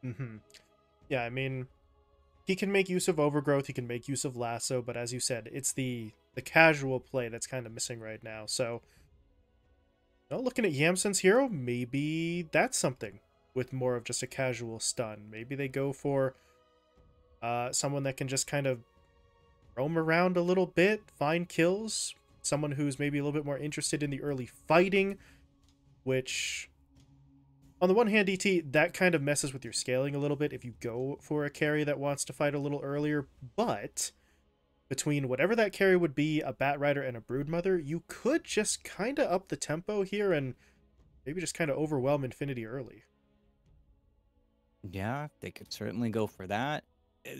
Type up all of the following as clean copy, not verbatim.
Hmm. Yeah, I mean, he can make use of overgrowth, he can make use of lasso, but as you said, it's the casual play that's kind of missing right now. So, looking at Yamsen's hero, maybe that's something with more of just a casual stun. Maybe they go for someone that can just kind of roam around a little bit, find kills. Someone who's maybe a little bit more interested in the early fighting, which, on the one hand, ET, that kind of messes with your scaling a little bit if you go for a carry that wants to fight a little earlier. But between whatever that carry would be, a Bat Rider and a Broodmother, you could just kind of up the tempo here and maybe just kind of overwhelm Infinity early. Yeah, they could certainly go for that.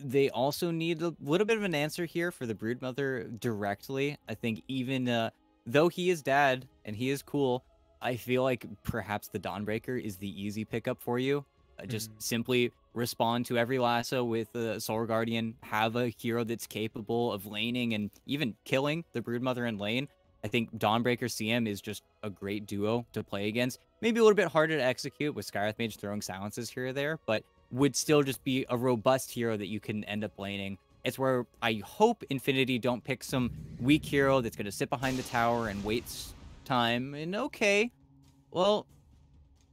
They also need a little bit of an answer here for the Broodmother directly. I think even though he is dad and he is cool, I feel like perhaps the Dawnbreaker is the easy pickup for you. Just Mm. simply respond to every lasso with a Soul Guardian, have a hero that's capable of laning and even killing the Broodmother in lane. I think Dawnbreaker CM is just a great duo to play against. Maybe a little bit harder to execute with Skywrath Mage throwing silences here or there, but would still just be a robust hero that you can end up laning. It's where I hope Infinity don't pick some weak hero that's going to sit behind the tower and waits time. And okay, well,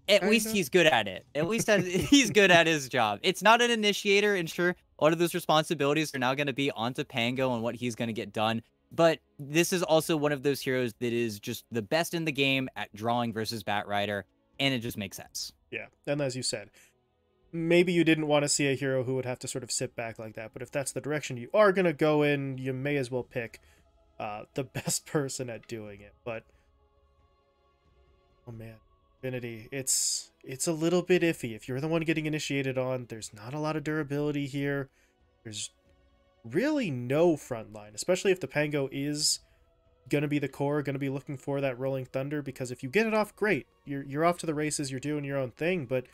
at least Kinda. he's good at it. At least he's good at his job. It's not an initiator, and sure, a lot of those responsibilities are now going to be onto Pango and what he's going to get done. But this is also one of those heroes that is just the best in the game at drawing versus Batrider, and it just makes sense. Yeah, and as you said, maybe you didn't want to see a hero who would have to sort of sit back like that, but if that's the direction you are going to go in, you may as well pick the best person at doing it. But, oh man, Infinity, it's a little bit iffy. If you're the one getting initiated on, there's not a lot of durability here. There's really no front line, especially if the Pango is going to be the core, going to be looking for that Rolling Thunder, because if you get it off, great. You're off to the races, you're doing your own thing, but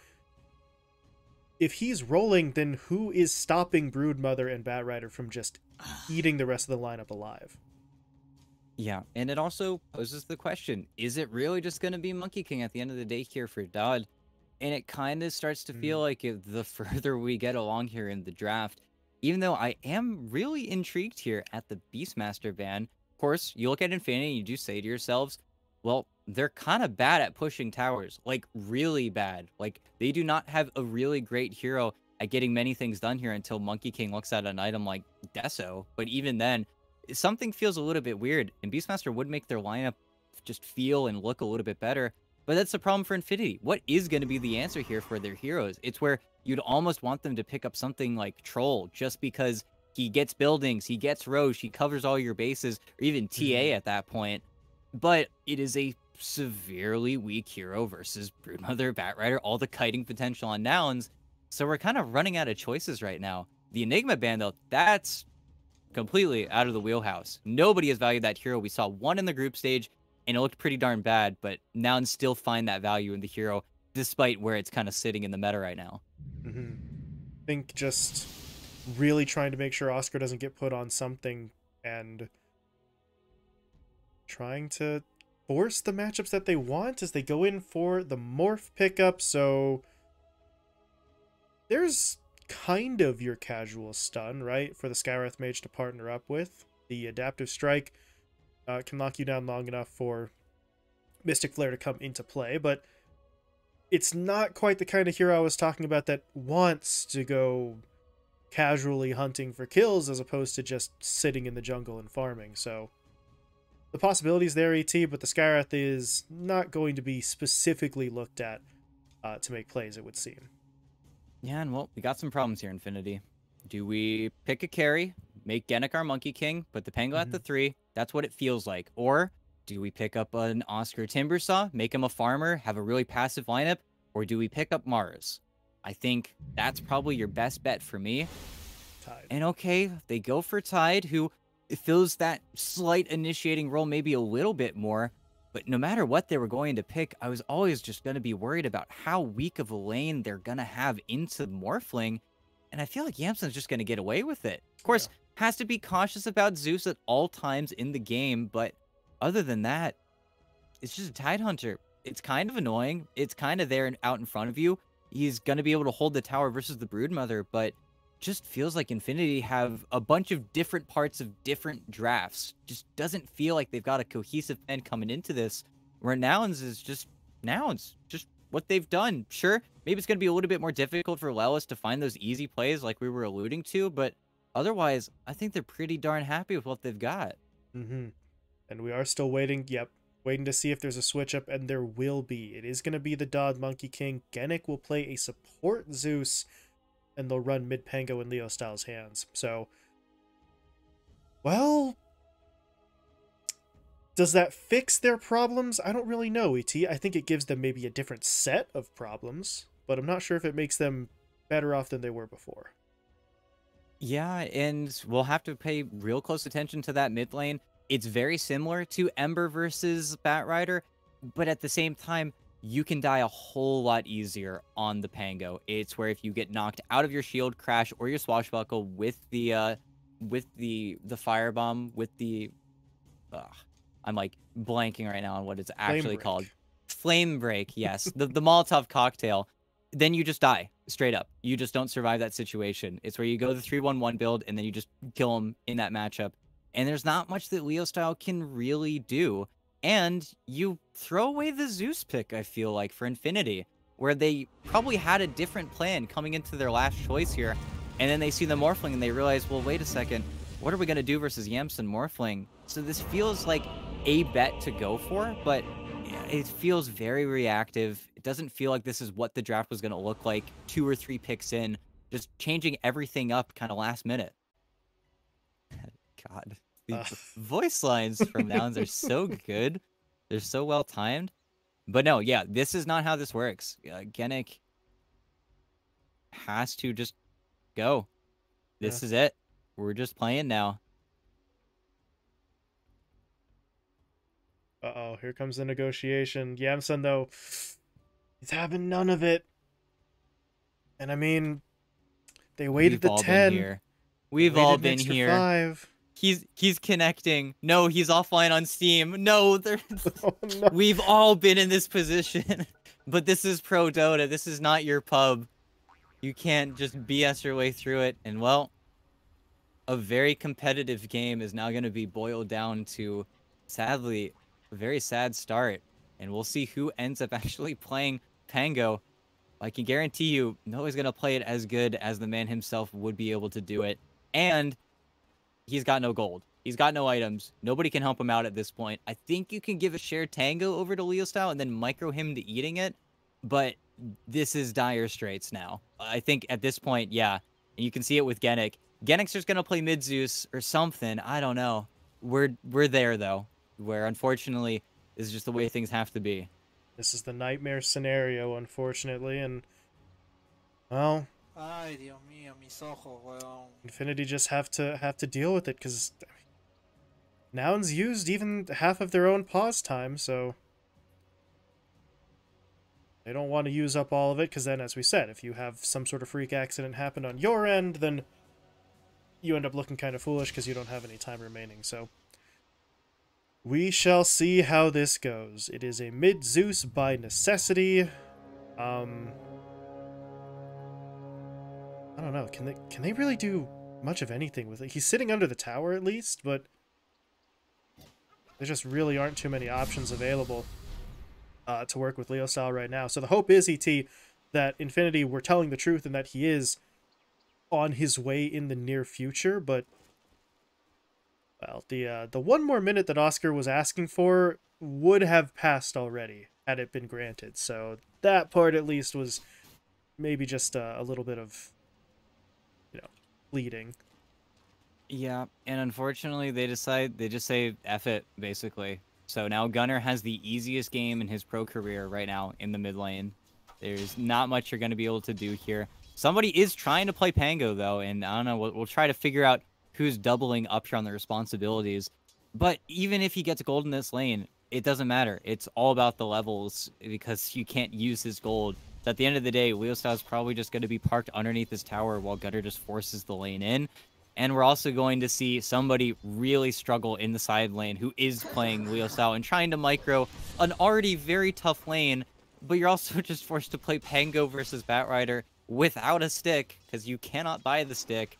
if he's rolling, then who is stopping Broodmother and Batrider from just eating the rest of the lineup alive? Yeah, and it also poses the question, is it really just going to be Monkey King at the end of the day here for Dodd? And it kind of starts to feel Mm. like the further we get along here in the draft, even though I am really intrigued here at the Beastmaster ban. Of course, you look at Infinity and you do say to yourselves, well, they're kind of bad at pushing towers, like really bad. Like they do not have a really great hero at getting many things done here until Monkey King looks at an item like Deso. But even then, something feels a little bit weird, and Beastmaster would make their lineup just feel and look a little bit better. But that's the problem for Infinity. What is going to be the answer here for their heroes? It's where you'd almost want them to pick up something like Troll just because he gets buildings, he gets Roche, he covers all your bases, or even TA Mm. at that point. But it is a severely weak hero versus Broodmother, Batrider, all the kiting potential on nouns. So we're kind of running out of choices right now. The Enigma ban, though, that's completely out of the wheelhouse. Nobody has valued that hero. We saw one in the group stage, and it looked pretty darn bad, but nouns still find that value in the hero, despite where it's kind of sitting in the meta right now. Mm-hmm. I think just really trying to make sure Oscar doesn't get put on something and trying to force the matchups that they want as they go in for the morph pickup. So there's kind of your casual stun, right, for the Skywrath Mage to partner up with. The Adaptive Strike can lock you down long enough for Mystic Flare to come into play, but it's not quite the kind of hero I was talking about that wants to go casually hunting for kills as opposed to just sitting in the jungle and farming. So the possibilities there, ET, but the Skywrath is not going to be specifically looked at to make plays, it would seem. Yeah, and well, we got some problems here, Infinity. Do we pick a carry, make Genic our Monkey King, put the Pango at Mm-hmm. the 3? That's what it feels like. Or do we pick up an Oscar Timbersaw, make him a farmer, have a really passive lineup? Or do we pick up Mars? I think that's probably your best bet for me. Tide. And okay, they go for Tide, who fills that slight initiating role maybe a little bit more. But no matter what they were going to pick, I was always just going to be worried about how weak of a lane they're going to have into Morphling. And I feel like Yamsen's just going to get away with it. Of course, Yeah. has to be cautious about Zeus at all times in the game. But other than that, it's just a Tide Hunter. It's kind of annoying. It's kind of there and out in front of you. he's going to be able to hold the tower versus the Broodmother, but just feels like Infinity have a bunch of different parts of different drafts. Just doesn't feel like they've got a cohesive plan coming into this, where nouns is just nouns, just what they've done. Sure, maybe it's going to be a little bit more difficult for Lelis to find those easy plays like we were alluding to, but otherwise, I think they're pretty darn happy with what they've got. Mm-hmm. And we are still waiting. Yep. Waiting to see if there's a switch up, and there will be. It is going to be the Dog Monkey King. Genic will play a support Zeus, and they'll run mid Pango in Leo Styles' hands. So, well, does that fix their problems? I don't really know, ET. I think it gives them maybe a different set of problems, but I'm not sure if it makes them better off than they were before. Yeah, and we'll have to pay real close attention to that mid lane. It's very similar to Ember versus Batrider, but at the same time, you can die a whole lot easier on the Pango. It's where if you get knocked out of your shield crash or your swashbuckle with the firebomb, with the I'm like blanking right now on what it's actually called. Flame break, yes. the Molotov cocktail. Then you just die straight up. You just don't survive that situation. It's where you go the 3-1-1 build and then you just kill them in that matchup. And there's not much that Leo Style can really do. And you throw away the Zeus pick, I feel like, for Infinity, where they probably had a different plan coming into their last choice here. And then they see the Morphling and they realize, well, wait a second, what are we going to do versus Yamsen Morphling? So this feels like a bet to go for, but it feels very reactive. It doesn't feel like this is what the draft was going to look like 2 or 3 picks in, just changing everything up kind of last minute. God, the voice lines from nouns are so good. They're so well timed. But no, yeah, this is not how this works. Genic has to just go. This is it. We're just playing now. Uh-oh, here comes the negotiation. Yamsen, though, he's having none of it. And I mean, they waited the 10. We've all been here. 5. He's connecting. No, he's offline on Steam. No, oh, no. We've all been in this position. But this is Pro Dota. This is not your pub. You can't just BS your way through it. And well, a very competitive game is now going to be boiled down to, sadly, a very sad start. And we'll see who ends up actually playing Pango. I can guarantee you, nobody's going to play it as good as the man himself would be able to do it. And he's got no gold. He's got no items. Nobody can help him out at this point. I think you can give a shared tango over to Leo Style and then micro him to eating it. But this is dire straits now. I think at this point, yeah. And you can see it with Genic. Genic's just going to play mid Zeus or something. I don't know. We're there, though. Where, unfortunately, is just the way things have to be. This is the nightmare scenario, unfortunately. And, well, Ay, Dios mío, mis ojos, weón. Infinity just have to deal with it, because nouns used even half of their own pause time, so they don't want to use up all of it, because then, as we said, if you have some sort of freak accident happen on your end, then you end up looking kind of foolish because you don't have any time remaining. So we shall see how this goes. It is a mid Zeus by necessity. I don't know. Can they really do much of anything with it? He's sitting under the tower at least, but there just really aren't too many options available to work with Leo Style right now. So the hope is, ET, that Infinity were telling the truth and that he is on his way in the near future. But well, the 1 more minute that Oscar was asking for would have passed already had it been granted. So that part at least was maybe just a little bit of, bleeding. Yeah, and unfortunately they just say F it, basically. So now Gunnar has the easiest game in his pro career right now in the mid lane. There's not much you're going to be able to do here. Somebody is trying to play Pango, though, and I don't know, we'll try to figure out who's doubling up here on the responsibilities. But even if he gets gold in this lane, it doesn't matter. It's all about the levels, because you can't use his gold. So at the end of the day, Leo Style is probably just going to be parked underneath this tower while Gunnar just forces the lane in. And we're also going to see somebody really struggle in the side lane who is playing Leo Style and trying to micro an already very tough lane, but you're also just forced to play Pango versus Batrider without a stick, because you cannot buy the stick.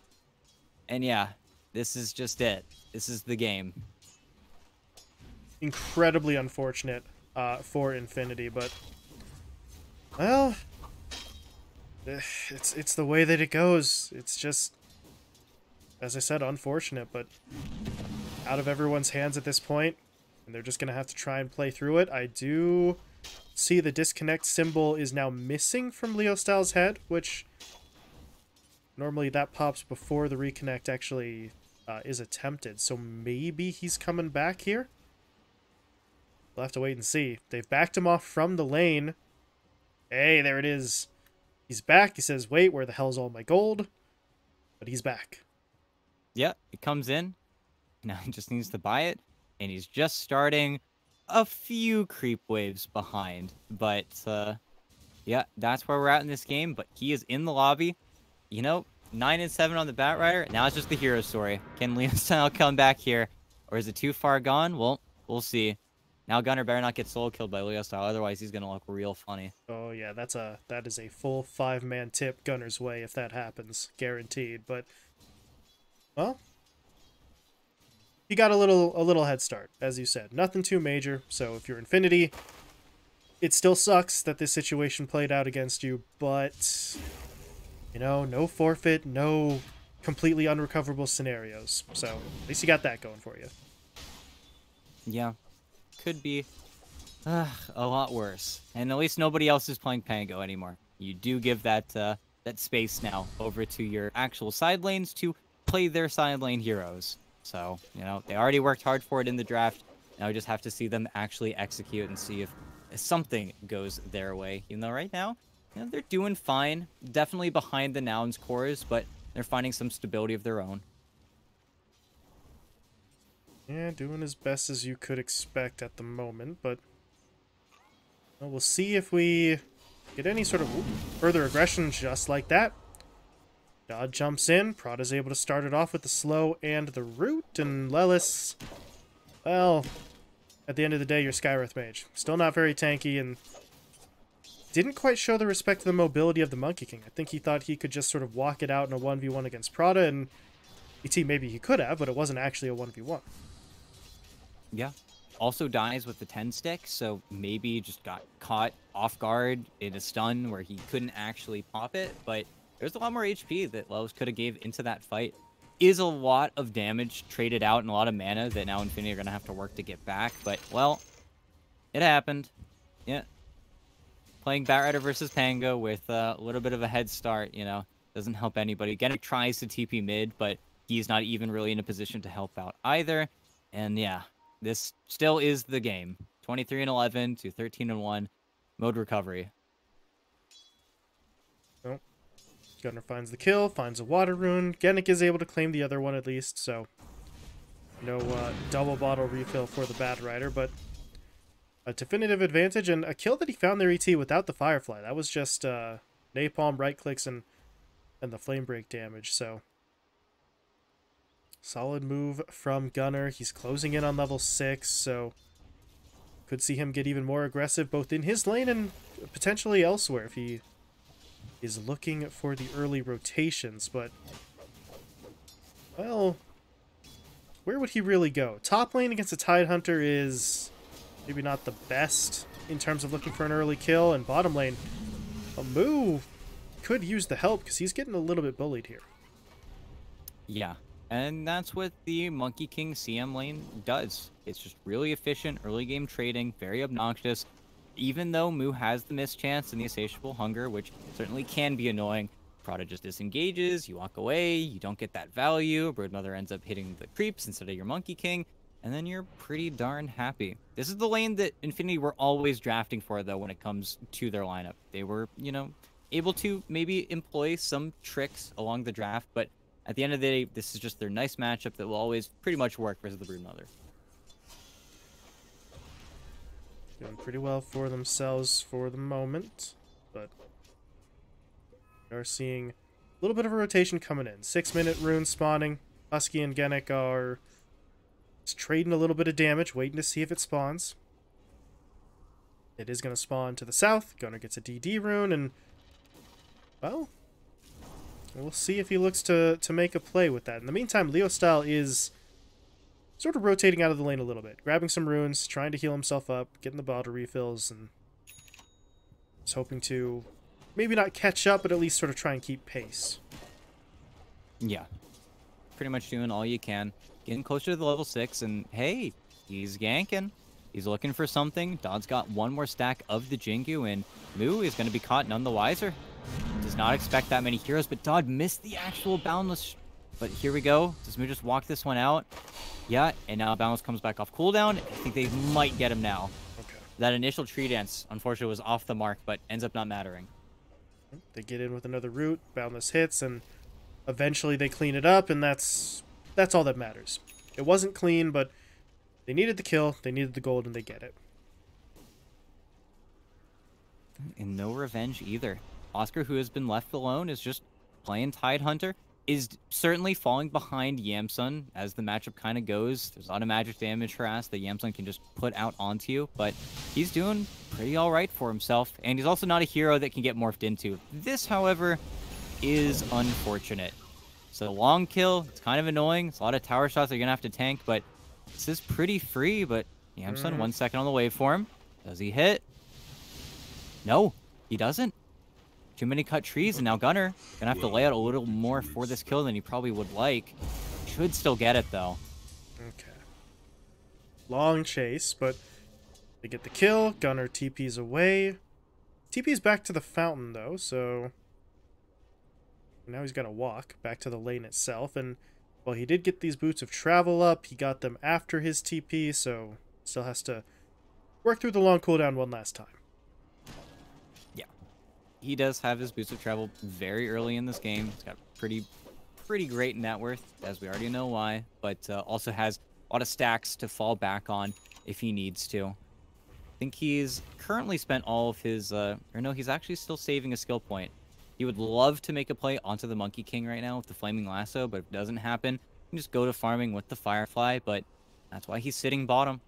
And yeah, this is just it. This is the game. Incredibly unfortunate for Infinity, but well, it's the way that it goes. It's just, as I said, unfortunate, but out of everyone's hands at this point, and they're just gonna have to try and play through it. I do see the disconnect symbol is now missing from Leo Styles' head, which normally that pops before the reconnect actually is attempted. So maybe he's coming back here. We'll have to wait and see. They've backed him off from the lane. Hey, there it is. He's back. He says, wait, where the hell's all my gold? But he's back. Yeah, it comes in. Now he just needs to buy it. And he's just starting a few creep waves behind. But, yeah, that's where we're at in this game. But he is in the lobby. You know, 9 and 7 on the Batrider. Now it's just the hero story. Can Leo Style come back here? Or is it too far gone? Well, we'll see. Now Gunner better not get solo killed by Leo Style, otherwise he's gonna look real funny. Oh yeah, that is a full 5-man tip Gunner's way if that happens, guaranteed. But well, he got a little head start, as you said. Nothing too major. So if you're Infinity, it still sucks that this situation played out against you, but you know, no forfeit, no completely unrecoverable scenarios. So at least you got that going for you. Yeah. Could be a lot worse. And at least nobody else is playing Pango anymore. You do give that that space now over to your actual side lanes to play their side lane heroes. So, you know, they already worked hard for it in the draft. Now we just have to see them actually execute and see if something goes their way. Even though right now, you know, they're doing fine. Definitely behind the nouns cores, but they're finding some stability of their own. Yeah, doing as best as you could expect at the moment, but well, we'll see if we get any sort of further aggression just like that. God jumps in, Prada's able to start it off with the slow and the root, and Lelis, well, at the end of the day, you're Skywrath Mage. Still not very tanky, and didn't quite show the respect to the mobility of the Monkey King. I think he thought he could just sort of walk it out in a 1v1 against Prada, and maybe he could have, but it wasn't actually a 1v1. Yeah. Also dies with the 10 stick, so maybe just got caught off guard in a stun where he couldn't actually pop it, but there's a lot more HP that Lelis could have gave into that fight. Is a lot of damage traded out and a lot of mana that now Infinity are going to have to work to get back, but, well, it happened. Yeah. Playing Batrider versus Pango with a little bit of a head start, you know, doesn't help anybody. Gennett tries to TP mid, but he's not even really in a position to help out either, and yeah. This still is the game. 23 and 11 to 13 and 1. Mode recovery. Well, Gunner finds the kill, finds a water rune. Gennett is able to claim the other one at least, so no double bottle refill for the Batrider, but a definitive advantage and a kill that he found their ET without the Firefly. That was just napalm, right clicks, and the flame break damage, so solid move from Gunner. He's closing in on level 6, so could see him get even more aggressive both in his lane and potentially elsewhere if he is looking for the early rotations. But, well, where would he really go? Top lane against a Tidehunter is maybe not the best in terms of looking for an early kill, and bottom lane, a move could use the help because he's getting a little bit bullied here. Yeah. And that's what the Monkey King CM lane does. It's just really efficient, early game trading, very obnoxious. Even though Mu has the mischance and the insatiable hunger, which certainly can be annoying, Prada just disengages, you walk away, you don't get that value, Broodmother ends up hitting the creeps instead of your Monkey King, and then you're pretty darn happy. This is the lane that Infinity were always drafting for, though, when it comes to their lineup. They were, you know, able to maybe employ some tricks along the draft, but at the end of the day, this is just their nice matchup that will always pretty much work versus the Broodmother. Doing pretty well for themselves for the moment, but we are seeing a little bit of a rotation coming in. 6-minute rune spawning. Husky and Gennett are just trading a little bit of damage, waiting to see if it spawns. It is going to spawn to the south. Gunnar gets a DD rune, and, well, we'll see if he looks to make a play with that. In the meantime, Leo Style is sort of rotating out of the lane a little bit, grabbing some runes, trying to heal himself up, getting the bottle refills, and just hoping to maybe not catch up, but at least sort of try and keep pace. Yeah. Pretty much doing all you can. Getting closer to the level 6, and hey, he's ganking. He's looking for something. Dodd's got one more stack of the Jingu, and Moo is going to be caught none the wiser. Does not expect that many heroes, but Dodd missed the actual Boundless. But here we go. Does Moo just walk this one out? Yeah, and now Boundless comes back off cooldown. I think they might get him now. Okay. That initial tree dance, unfortunately, was off the mark, but ends up not mattering. They get in with another root, Boundless hits, and eventually they clean it up, and that's all that matters. It wasn't clean, but they needed the kill, they needed the gold, and they get it. And no revenge either. Oscar, who has been left alone, is just playing Tidehunter. Is certainly falling behind Yamsun as the matchup kind of goes. There's a lot of magic damage harass that Yamsun can just put out onto you, but he's doing pretty all right for himself, and he's also not a hero that can get morphed into. This, however, is unfortunate. So long kill, it's kind of annoying. It's a lot of tower shots that you're going to have to tank, but this is pretty free, but Yamsun, 1 second on the waveform. Does he hit? No, he doesn't. Too many cut trees, and now Gunnar gonna have to lay out a little more for this kill than he probably would like. Should still get it, though. Okay. Long chase, but they get the kill. Gunnar TP's away. TP's back to the fountain, though, so now he's got to walk back to the lane itself. And, well, he did get these boots of travel up. He got them after his TP, so still has to work through the long cooldown one last time. He does have his boots of travel very early in this game. He's got pretty great net worth, as we already know why, but also has a lot of stacks to fall back on if he needs to. I think he's currently spent all of his, or no, he's actually still saving a skill point. He would love to make a play onto the Monkey King right now with the Flaming Lasso, but if it doesn't happen, he can just go to farming with the Firefly, but that's why he's sitting bottom.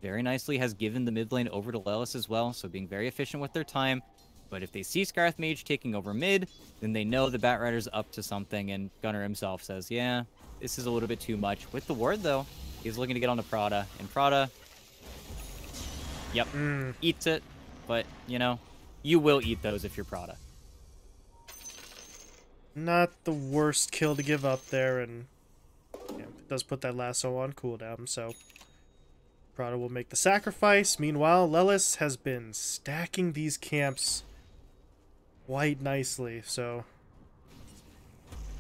Very nicely has given the mid lane over to Lelis as well, so being very efficient with their time. But if they see Scarth Mage taking over mid, then they know the Batrider's up to something, and Gunnar himself says, yeah, this is a little bit too much. With the ward, though, he's looking to get on the Prada, and Prada, yep, eats it, but, you know, you will eat those if you're Prada. Not the worst kill to give up there, and yeah, it does put that lasso on cooldown, so Prada will make the sacrifice. Meanwhile, Lelis has been stacking these camps quite nicely, so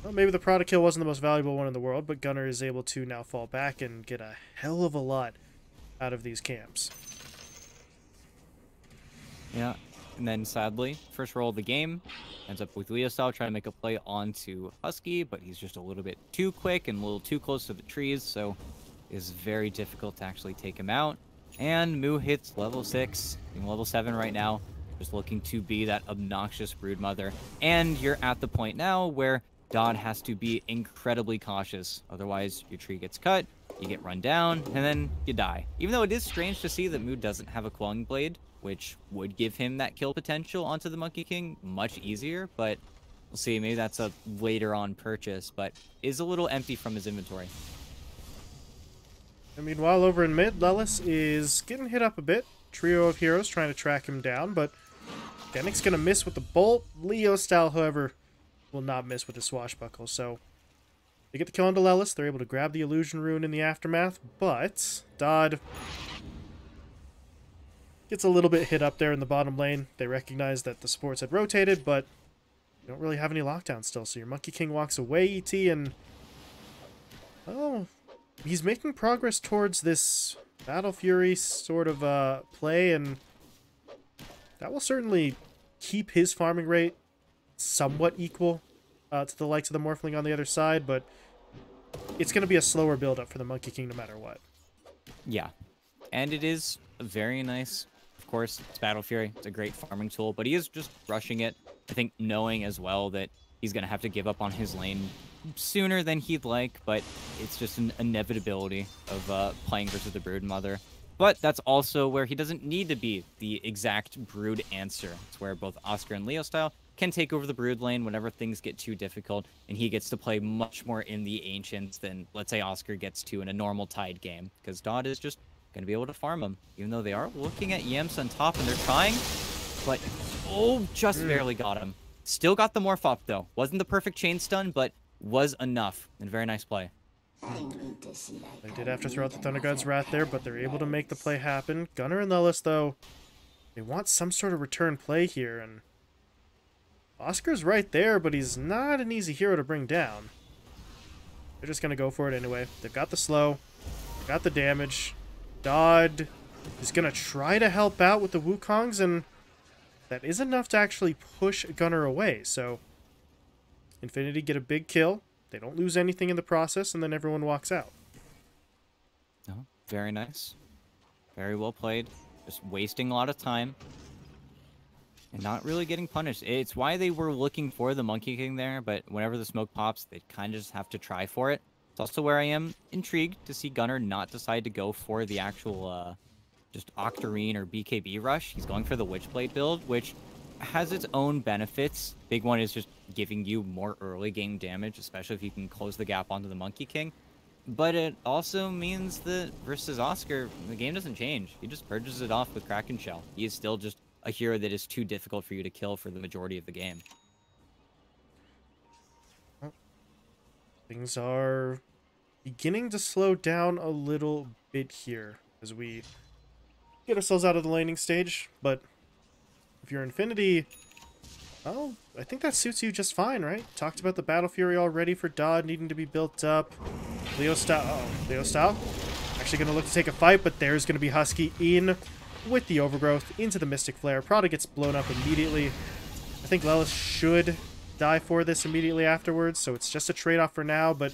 well, maybe the Prada kill wasn't the most valuable one in the world, but Gunnar is able to now fall back and get a hell of a lot out of these camps. Yeah, and then sadly, first roll of the game ends up with Leo Style trying to make a play onto Husky, but he's just a little bit too quick and a little too close to the trees, so it's very difficult to actually take him out. And Moo hits level 6, being level 7 right now, just looking to be that obnoxious broodmother. And you're at the point now where Dodd has to be incredibly cautious. Otherwise, your tree gets cut, you get run down, and then you die. Even though it is strange to see that Moo doesn't have a Quelling Blade, which would give him that kill potential onto the Monkey King much easier, but we'll see. Maybe that's a later on purchase, but is a little empty from his inventory. And meanwhile, over in mid, Lelis is getting hit up a bit. Trio of heroes trying to track him down, but Dennick's going to miss with the bolt. Leo Style, however, will not miss with the swashbuckle. So they get the kill onto Lelis. They're able to grab the illusion rune in the aftermath, but Dodd gets a little bit hit up there in the bottom lane. They recognize that the supports had rotated, but you don't really have any lockdown still. So your Monkey King walks away, ET, and oh, he's making progress towards this Battle Fury sort of play, and that will certainly keep his farming rate somewhat equal to the likes of the Morphling on the other side, but it's going to be a slower build-up for the Monkey King no matter what. Yeah, and it is very nice. Of course, it's Battle Fury. It's a great farming tool, but he is just rushing it. I think knowing as well that he's going to have to give up on his lane sooner than he'd like, but it's just an inevitability of playing versus the Broodmother. But that's also where he doesn't need to be the exact Brood answer. It's where both Oscar and Leo style can take over the Brood lane whenever things get too difficult, and he gets to play much more in the Ancients than, let's say, Oscar gets to in a normal Tide game, because Dodd is just going to be able to farm him, even though they are looking at Yamps on top, and they're trying, but, oh, just barely got him. Still got the Morph up, though. Wasn't the perfect chain stun, but was enough, and very nice play. They did have to throw out the Thunder God's Wrath there, but they're able to make the play happen. Gunnar and Lelis, though, they want some sort of return play here, and Oscar's right there, but he's not an easy hero to bring down. They're just going to go for it anyway. They've got the slow, got the damage. Dodd is going to try to help out with the Wukongs, and that is enough to actually push Gunnar away. So Infinity get a big kill. They don't lose anything in the process, and then everyone walks out. Oh, very nice. Very well played. Just wasting a lot of time. And not really getting punished. It's why they were looking for the Monkey King there, but whenever the smoke pops, they kind of just have to try for it. It's also where I am intrigued to see Gunnar not decide to go for the actual just Octarine or BKB rush. He's going for the Witchblade build, which has its own benefits. Big one is just giving you more early game damage, especially if you can close the gap onto the Monkey King. But it also means that versus Oscar, the game doesn't change. He just purges it off with Kraken Shell. He is still just a hero that is too difficult for you to kill for the majority of the game. Things are beginning to slow down a little bit here as we get ourselves out of the laning stage, but if you're Infinity, well, I think that suits you just fine, right? Talked about the Battle Fury already for Dodd needing to be built up. Leo style, Leo style. Actually going to look to take a fight, but there's going to be Husky in with the Overgrowth into the Mystic Flare. Prada gets blown up immediately. I think Lelis should die for this immediately afterwards, so it's just a trade-off for now, but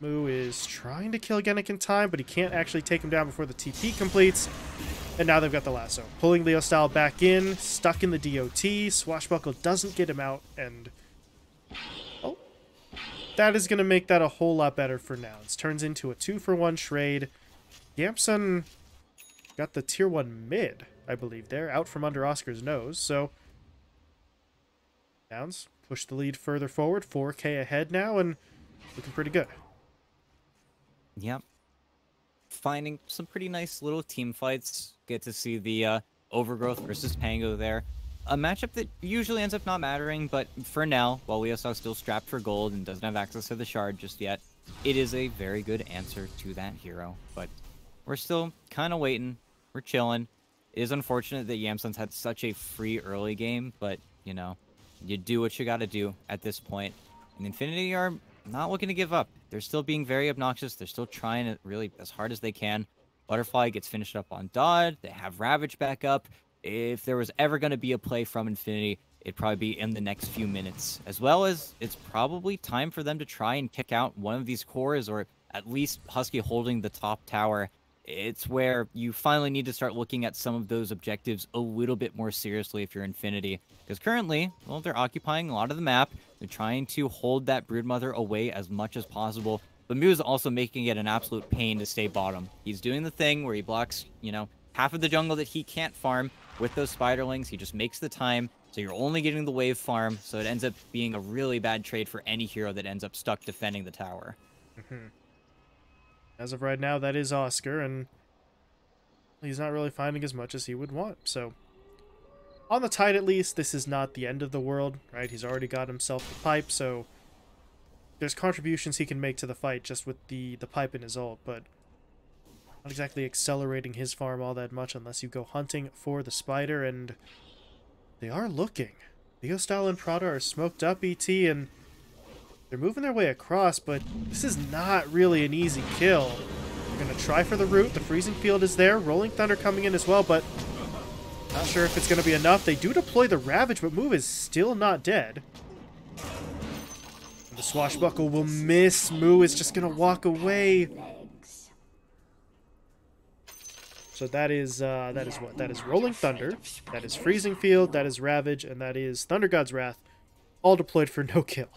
Moo is trying to kill Genic in time, but he can't actually take him down before the TP completes. And now they've got the lasso. Pulling Leo style back in, stuck in the DOT. Swashbuckle doesn't get him out, and oh, that is going to make that a whole lot better for Nouns. Turns into a 2-for-1 trade. Yamson got the tier 1 mid, I believe, there, out from under Oscar's nose, so Nouns push the lead further forward, 4K ahead now, and looking pretty good. Yep. Finding some pretty nice little team fights. Get to see the Overgrowth versus Pango there. A matchup that usually ends up not mattering, but for now, while Leosa's still strapped for gold and doesn't have access to the shard just yet, it is a very good answer to that hero. But we're still kind of waiting. We're chilling. It is unfortunate that Yamsun's had such a free early game, but, you know, you do what you got to do at this point. And Infinity are not looking to give up. They're still being very obnoxious. They're still trying it really as hard as they can. Butterfly gets finished up on Dodd. They have Ravage back up. If there was ever going to be a play from Infinity, it'd probably be in the next few minutes. As well as it's probably time for them to try and pick out one of these cores, or at least Husky holding the top tower. It's where you finally need to start looking at some of those objectives a little bit more seriously if you're Infinity. Because currently, well, they're occupying a lot of the map. They're trying to hold that Broodmother away as much as possible. But Mew is also making it an absolute pain to stay bottom. He's doing the thing where he blocks, you know, half of the jungle that he can't farm with those spiderlings. He just makes the time, so you're only getting the wave farm. So it ends up being a really bad trade for any hero that ends up stuck defending the tower. As of right now, that is Oscar, and he's not really finding as much as he would want. So on the Tide, at least, this is not the end of the world, right? He's already got himself the pipe, so there's contributions he can make to the fight just with the pipe in his ult, but not exactly accelerating his farm all that much unless you go hunting for the spider, and they are looking. Leostyle and Prada are smoked up, ET, and they're moving their way across, but this is not really an easy kill. They're going to try for the root. The freezing field is there. Rolling Thunder coming in as well, but not sure if it's going to be enough. They do deploy the Ravage, but Move is still not dead. And the Swashbuckle will miss. Moo is just going to walk away. So that is what? That is Rolling Thunder. That is Freezing Field. That is Ravage. And that is Thunder God's Wrath. All deployed for no kill.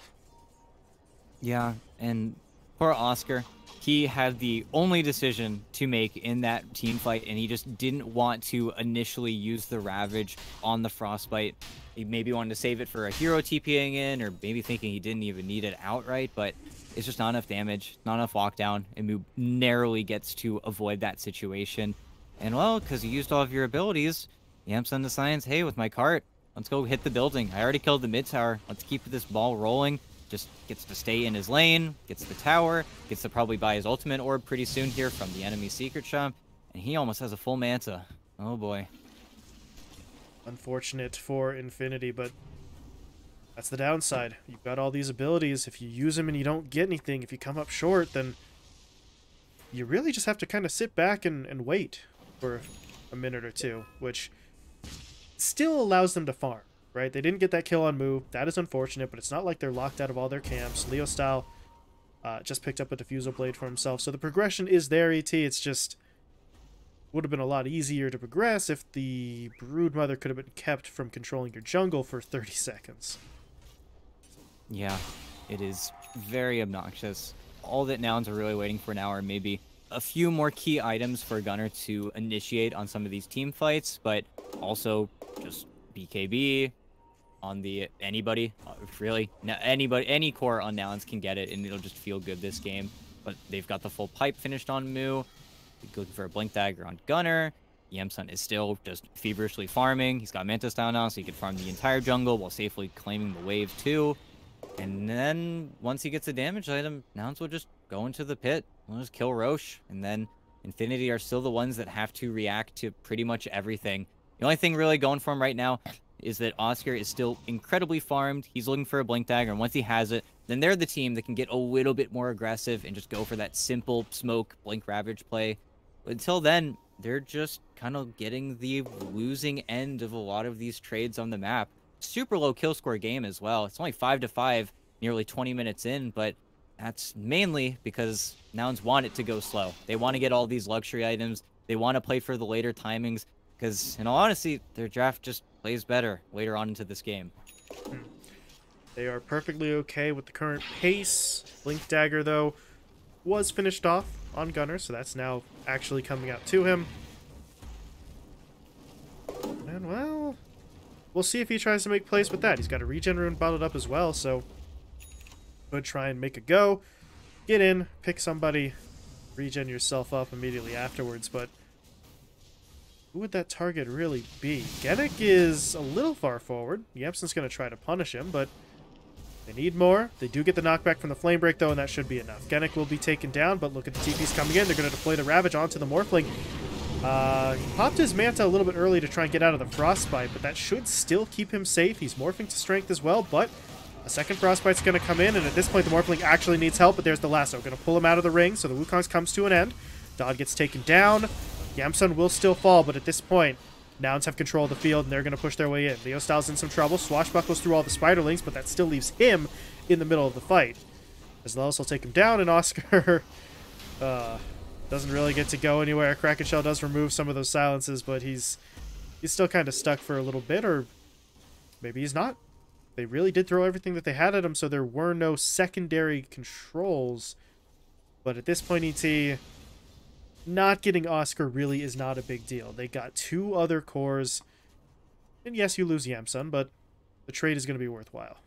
Yeah, and Poor Oscar. He had the only decision to make in that team fight, and he just didn't want to initially use the Ravage on the Frostbite. He maybe wanted to save it for a hero TPing in, or maybe thinking he didn't even need it outright, but it's just not enough damage, not enough lockdown, and Mu narrowly gets to avoid that situation. And well, because you used all of your abilities, Yamsun decides, hey, with my cart, let's go hit the building. I already killed the mid tower. Let's keep this ball rolling. Just gets to stay in his lane, gets the tower, gets to probably buy his ultimate orb pretty soon here from the enemy secret shop, and he almost has a full manta. Oh boy. Unfortunate for Infinity, but that's the downside. You've got all these abilities. If you use them and you don't get anything, if you come up short, then you really just have to kind of sit back and wait for a minute or two, which still allows them to farm. Right? They didn't get that kill on Mu. That is unfortunate, but it's not like they're locked out of all their camps. Leo Style just picked up a Diffusal Blade for himself. So the progression is there, ET. It's just would have been a lot easier to progress if the Broodmother could have been kept from controlling your jungle for 30 seconds. Yeah, it is very obnoxious. All that nouns are really waiting for now are maybe a few more key items for Gunnar to initiate on some of these team fights, but also just BKB, on the anybody really anybody, any core on nouns can get it, and it'll just feel good this game. But they've got the full pipe finished on Mu. Looking for a blink dagger on Gunnar. Yamsun is still just feverishly farming. He's got Manta style now, so he can farm the entire jungle while safely claiming the wave too. And then once he gets a damage item, nouns will just go into the pit. We'll just kill Roche, and then Infinity are still the ones that have to react to pretty much everything. The only thing really going for him right now is that Oscar is still incredibly farmed. He's looking for a blink dagger, and once he has it, then they're the team that can get a little bit more aggressive and just go for that simple smoke blink ravage play. But until then, they're just kind of getting the losing end of a lot of these trades on the map. Super low kill score game as well. It's only 5-5, nearly 20 minutes in, but that's mainly because nouns want it to go slow. They want to get all these luxury items. They want to play for the later timings, because in all honesty, their draft just plays better later on into this game. They are perfectly okay with the current pace. Blink Dagger, though, was finished off on Gunnar, so that's now actually coming out to him. And, well, we'll see if he tries to make plays with that. He's got a regen rune bottled up as well, so could try and make a go. Get in, pick somebody, regen yourself up immediately afterwards, but who would that target really be? Genic is a little far forward. Yamsun's going to try to punish him, but they need more. They do get the knockback from the Flame Break, though, and that should be enough. Genic will be taken down, but look at the TPs coming in. They're going to deploy the Ravage onto the Morphling. He popped his Manta a little bit early to try and get out of the Frostbite, but that should still keep him safe. He's morphing to Strength as well, but a second Frostbite's going to come in, and at this point the Morphling actually needs help, but there's the lasso. Going to pull him out of the ring, so the Wukong's comes to an end. Dodd gets taken down. Yamsun will still fall, but at this point, nouns have control of the field, and they're going to push their way in. Leo Styles in some trouble. Swashbuckles through all the Spiderlings, but that still leaves him in the middle of the fight. As Lelis will take him down, and Oscar doesn't really get to go anywhere. Kraken Shell does remove some of those silences, but he's still kind of stuck for a little bit, or maybe he's not. They really did throw everything that they had at him, so there were no secondary controls. But at this point, ET, not getting Oscar really is not a big deal. They got two other cores, and yes, you lose Yamsun, but the trade is going to be worthwhile.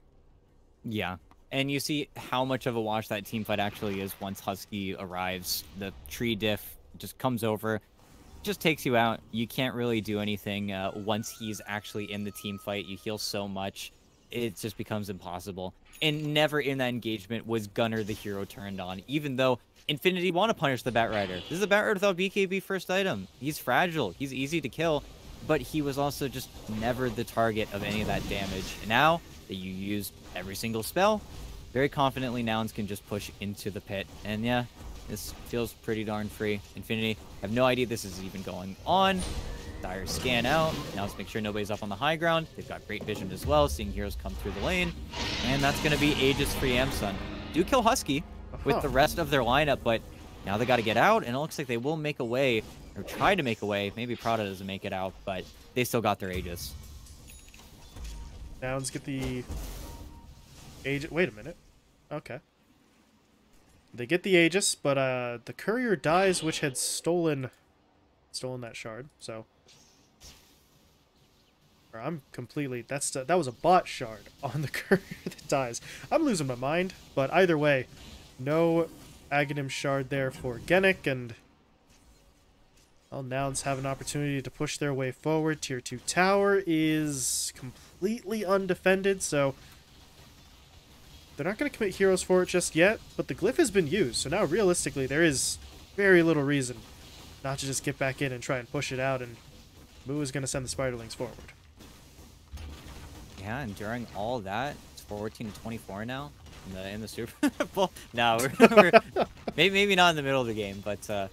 Yeah, and you see how much of a wash that team fight actually is once Husky arrives. The tree diff just comes over, just takes you out. You can't really do anything once he's actually in the team fight. You heal so much, it just becomes impossible. And never in that engagement was Gunnar the hero turned on, even though Infinity want to punish the Batrider. This is a Batrider without BKB first item. He's fragile. He's easy to kill, but he was also just never the target of any of that damage. And now that you used every single spell, very confidently nouns can just push into the pit. And yeah, this feels pretty darn free. Infinity have no idea this is even going on. Dire scan out. Now let's make sure nobody's up on the high ground. They've got great vision as well, seeing heroes come through the lane. And that's going to be Aegis for Yamsun. Do kill Husky with the rest of their lineup, but now they got to get out, and it looks like they will make a way, or try to make a way. Maybe Prada doesn't make it out, but they still got their Aegis. Nouns get the Aegis. Wait a minute. Okay. They get the Aegis, but the courier dies, which had stolen that shard. So, or I'm completely. That was a bot shard on the courier that dies. I'm losing my mind, but either way, no Aghanim shard there for Genic, and well, nouns have an opportunity to push their way forward. Tier 2 tower is completely undefended, so they're not going to commit heroes for it just yet, but the glyph has been used, so now realistically there is very little reason not to just get back in and try and push it out, and Moo is going to send the Spiderlings forward. Yeah, and during all that, it's 14 to 24 now in the Super Bowl. No, we're maybe not in the middle of the game, but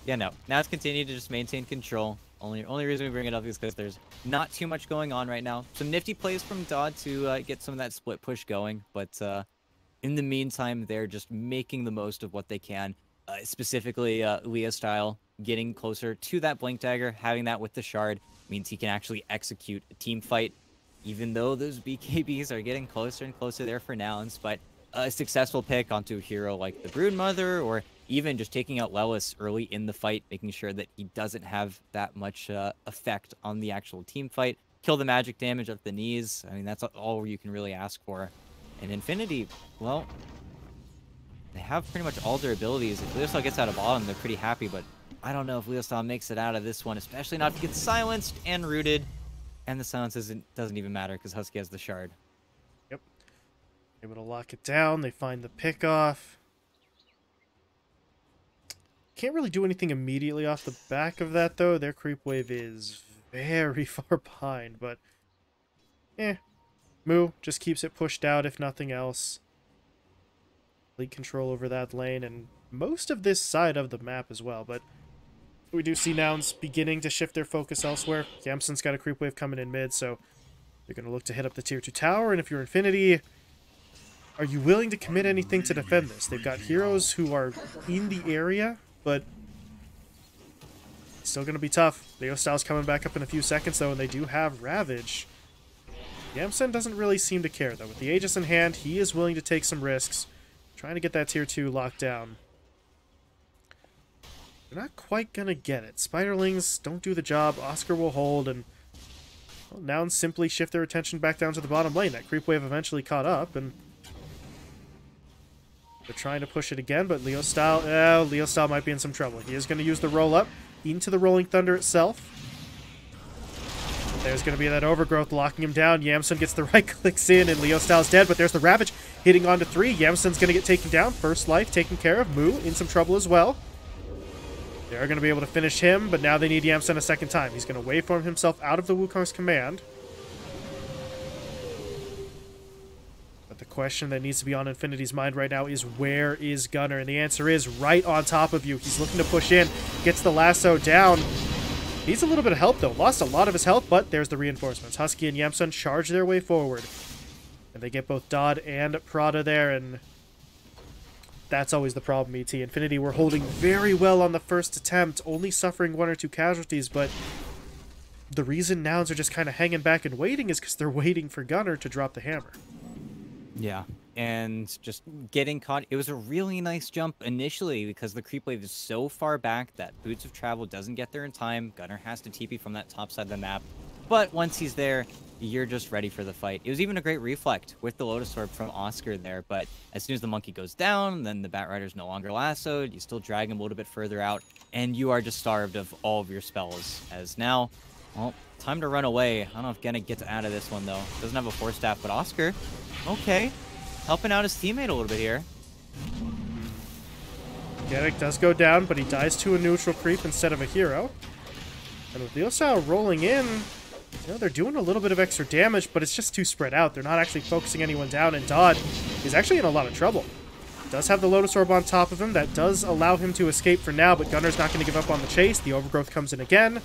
yeah, no. Now it's continued to just maintain control. Only reason we bring it up is because there's not too much going on right now. Some nifty plays from Dodd to get some of that split push going, but in the meantime, they're just making the most of what they can. Specifically, Leah style, getting closer to that Blink Dagger, having that with the shard means he can actually execute a team fight, even though those BKBs are getting closer and closer there for nouns. But a successful pick onto a hero like the Broodmother, or even just taking out Lelis early in the fight, making sure that he doesn't have that much effect on the actual team fight. Kill the magic damage at the knees. I mean, that's all you can really ask for. And Infinity, well, they have pretty much all their abilities. If Leostal gets out of bottom, they're pretty happy, but I don't know if Leostal makes it out of this one, especially not if he gets silenced and rooted. And the silence doesn't even matter because Husky has the shard. Yep. Able to lock it down. They find the pick off. Can't really do anything immediately off the back of that, though. Their creep wave is very far behind, but Moo just keeps it pushed out, if nothing else. Lead control over that lane and most of this side of the map as well, but we do see nouns beginning to shift their focus elsewhere. Yamsen's got a creep wave coming in mid, so they're going to look to hit up the tier 2 tower, and if you're Infinity, are you willing to commit anything to defend this? They've got heroes who are in the area, but it's still going to be tough. Leo Styles coming back up in a few seconds, though, and they do have Ravage. Yamsen doesn't really seem to care, though. With the Aegis in hand, he is willing to take some risks, trying to get that tier 2 locked down. They're not quite going to get it. Spiderlings don't do the job. Oscar will hold, and well, nouns simply shift their attention back down to the bottom lane. That creep wave eventually caught up, and they're trying to push it again, but Leo Style might be in some trouble. He is going to use the roll-up into the Rolling Thunder itself. There's going to be that overgrowth locking him down. Yamsen gets the right clicks in, and Leo Style's dead, but there's the Ravage hitting onto 3. Yamsen's going to get taken down. First life taken care of. Moo in some trouble as well. They are going to be able to finish him, but now they need Yamsen a second time. He's going to waveform himself out of the Wukong's command. But the question that needs to be on Infinity's mind right now is, where is Gunnar? And the answer is right on top of you. He's looking to push in, gets the lasso down. Needs a little bit of help, though. Lost a lot of his health, but there's the reinforcements. Husky and Yamsen charge their way forward. And they get both Dodd and Prada there, and that's always the problem, ET. Infinity were holding very well on the first attempt, only suffering 1 or 2 casualties, but the reason nouns are just kind of hanging back and waiting is because they're waiting for Gunnar to drop the hammer. Yeah, and just getting caught. It was a really nice jump initially because the creep wave is so far back that Boots of Travel doesn't get there in time. Gunnar has to TP from that top side of the map. But once he's there, you're just ready for the fight. It was even a great reflect with the Lotus Orb from Oscar there, but as soon as the monkey goes down, then the Bat Rider's no longer lassoed, you still drag him a little bit further out, and you are just starved of all of your spells. As now, well, time to run away. I don't know if Genic gets out of this one, though. Doesn't have a Force Staff, but Oscar, okay, helping out his teammate a little bit here. Genic does go down, but he dies to a neutral creep instead of a hero. And with Leosao rolling in, you know, they're doing a little bit of extra damage, but it's just too spread out. They're not actually focusing anyone down, and Dodd is actually in a lot of trouble. Does have the Lotus Orb on top of him. That does allow him to escape for now, but Gunnar's not going to give up on the chase. The Overgrowth comes in again.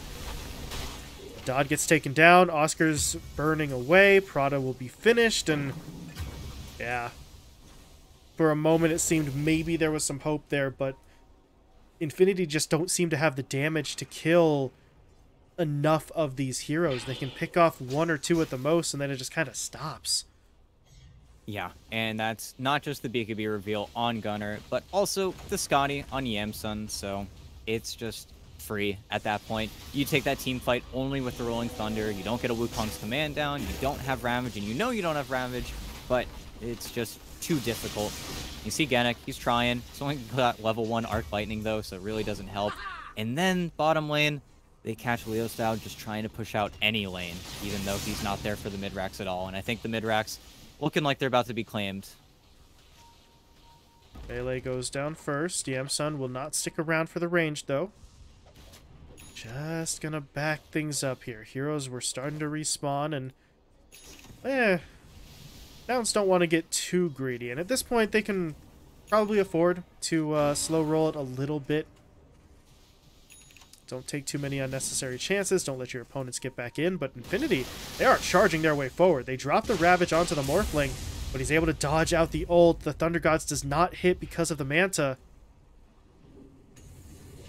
Dodd gets taken down. Oscar's burning away. Prada will be finished, and yeah. For a moment, it seemed maybe there was some hope there, but Infinity just don't seem to have the damage to kill enough of these heroes. They can pick off 1 or 2 at the most, and then it just kind of stops. Yeah, and that's not just the BKB reveal on Gunner, but also the Scotty on Yamsun, so it's just free at that point. You take that team fight only with the Rolling Thunder, you don't get a Wukong's command down, you don't have Ravage, and you know you don't have Ravage, but it's just too difficult. You see Genic, he's trying. He's only got level 1 Arc Lightning though, so it really doesn't help. And then bottom lane, they catch Leo Style just trying to push out any lane, even though he's not there for the mid-racks at all. And I think the mid-racks looking like they're about to be claimed. Melee goes down first. Yamsun will not stick around for the range, though. Just gonna back things up here. Heroes were starting to respawn, and nouns don't want to get too greedy. And at this point, they can probably afford to slow roll it a little bit. Don't take too many unnecessary chances. Don't let your opponents get back in. But Infinity, they are charging their way forward. They drop the Ravage onto the Morphling, but he's able to dodge out the ult. The Thunder Gods does not hit because of the Manta.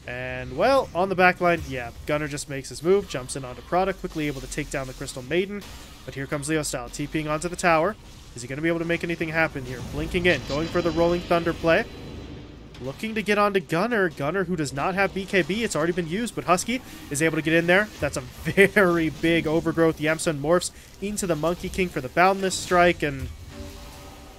And, well, on the backline, yeah, Gunner just makes his move, jumps in onto Prada, quickly able to take down the Crystal Maiden. But here comes Leo Style, TPing onto the tower. Is he going to be able to make anything happen here? Blinking in, going for the Rolling Thunder play. Looking to get onto Gunner. Gunner, who does not have BKB. It's already been used, but Husky is able to get in there. That's a very big overgrowth. Yamsun morphs into the Monkey King for the Boundless Strike, and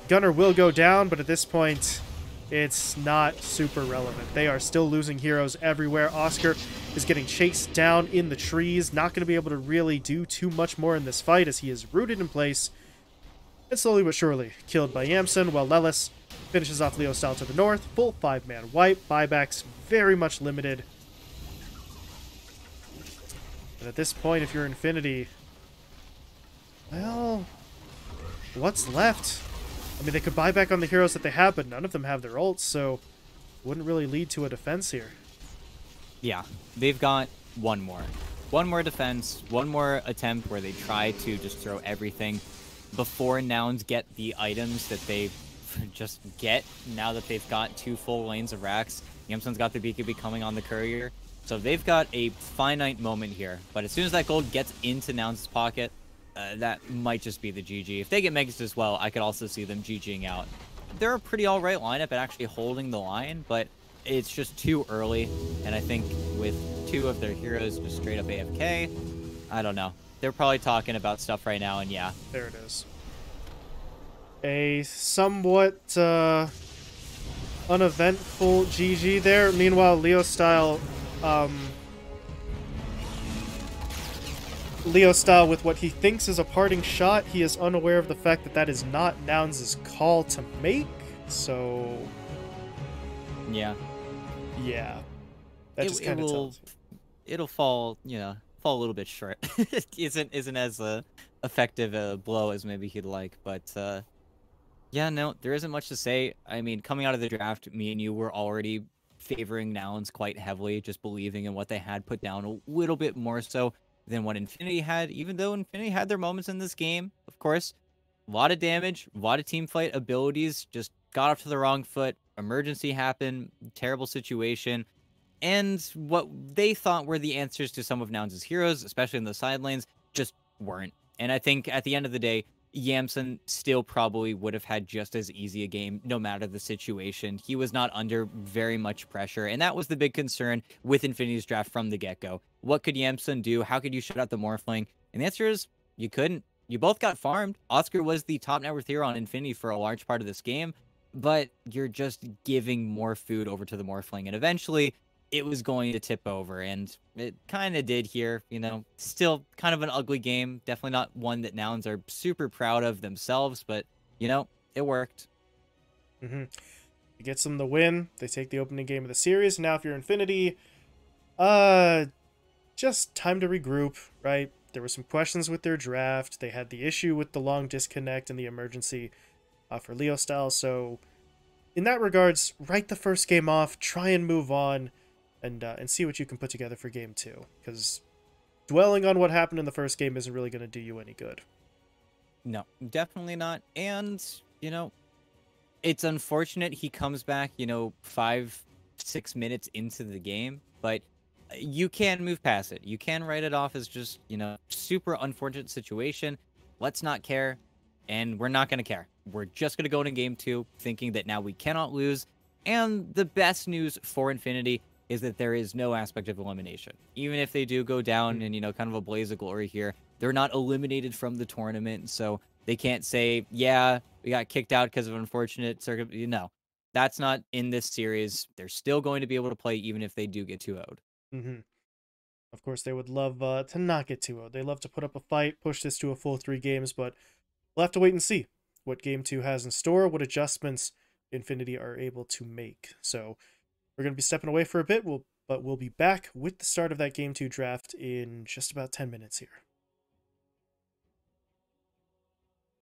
Gunner will go down, but at this point, it's not super relevant. They are still losing heroes everywhere. Oscar is getting chased down in the trees. Not going to be able to really do too much more in this fight as he is rooted in place. And slowly but surely killed by Yamsun, while Lelis finishes off Leo Style to the north. Full 5-man wipe. Buybacks very much limited. And at this point, if you're Infinity, well, what's left? I mean, they could buy back on the heroes that they have, but none of them have their ults, so wouldn't really lead to a defense here. Yeah, they've got one more. One more defense, one more attempt where they try to just throw everything before nouns get the items that they just get now that they've got 2 full lanes of racks. Yamsun's got the BKB coming on the courier. So they've got a finite moment here. But as soon as that gold gets into nouns' pocket, that might just be the GG. If they get Megas as well, I could also see them GGing out. They're a pretty alright lineup at actually holding the line, but it's just too early. And I think with 2 of their heroes just straight up AFK, I don't know. They're probably talking about stuff right now, and yeah. There it is. A somewhat uneventful GG there. Meanwhile, Leo Style with what he thinks is a parting shot. He is unaware of the fact that that is not Nouns' call to make. So yeah. That just kind of tells you. It'll fall, fall a little bit short. It isn't as effective a blow as maybe he'd like, but yeah, no, there isn't much to say. I mean, coming out of the draft, me and you were already favoring Nouns quite heavily, just believing in what they had put down a little bit more so than what Infinity had, even though Infinity had their moments in this game. Of course, a lot of damage, a lot of team fight abilities, just got off to the wrong foot. Emergency happened, terrible situation. And what they thought were the answers to some of Nouns' heroes, especially in the side lanes, just weren't. And I think at the end of the day, Yamsun still probably would have had just as easy a game no matter the situation. He was not under very much pressure, and that was the big concern with Infinity's draft from the get-go. What could Yamsun do? How could you shut out the Morphling? And the answer is, you couldn't. You both got farmed. Oscar was the top net worth hero on Infinity for a large part of this game, but you're just giving more food over to the Morphling, and eventually it was going to tip over, and it kind of did here. Still kind of an ugly game. Definitely not one that Nouns are super proud of themselves, but, it worked. It gets them the win. They take the opening game of the series. Now, if you're Infinity, just time to regroup, right? There were some questions with their draft. They had the issue with the long disconnect and the emergency for Leo Style, so in that regards, write the first game off, try and move on, and see what you can put together for game 2, because dwelling on what happened in the first game isn't really going to do you any good. No, definitely not. And, it's unfortunate he comes back, 5-6 minutes into the game, but you can move past it. You can write it off as just, super unfortunate situation. Let's not care, and we're not going to care. we're just going to go into game 2 thinking that now we cannot lose. And the best news for Infinity is that there is no aspect of elimination. Even if they do go down in, kind of a blaze of glory here, they're not eliminated from the tournament. So they can't say, yeah, we got kicked out because of unfortunate circumstances. No, that's not in this series. They're still going to be able to play even if they do get 2-0'd. Mm-hmm. Of course, they would love to not get 2-0. They love to put up a fight, push this to a full 3 games, but we'll have to wait and see what Game 2 has in store, what adjustments Infinity are able to make. So we're going to be stepping away for a bit, but we'll be back with the start of that Game 2 draft in just about 10 minutes here.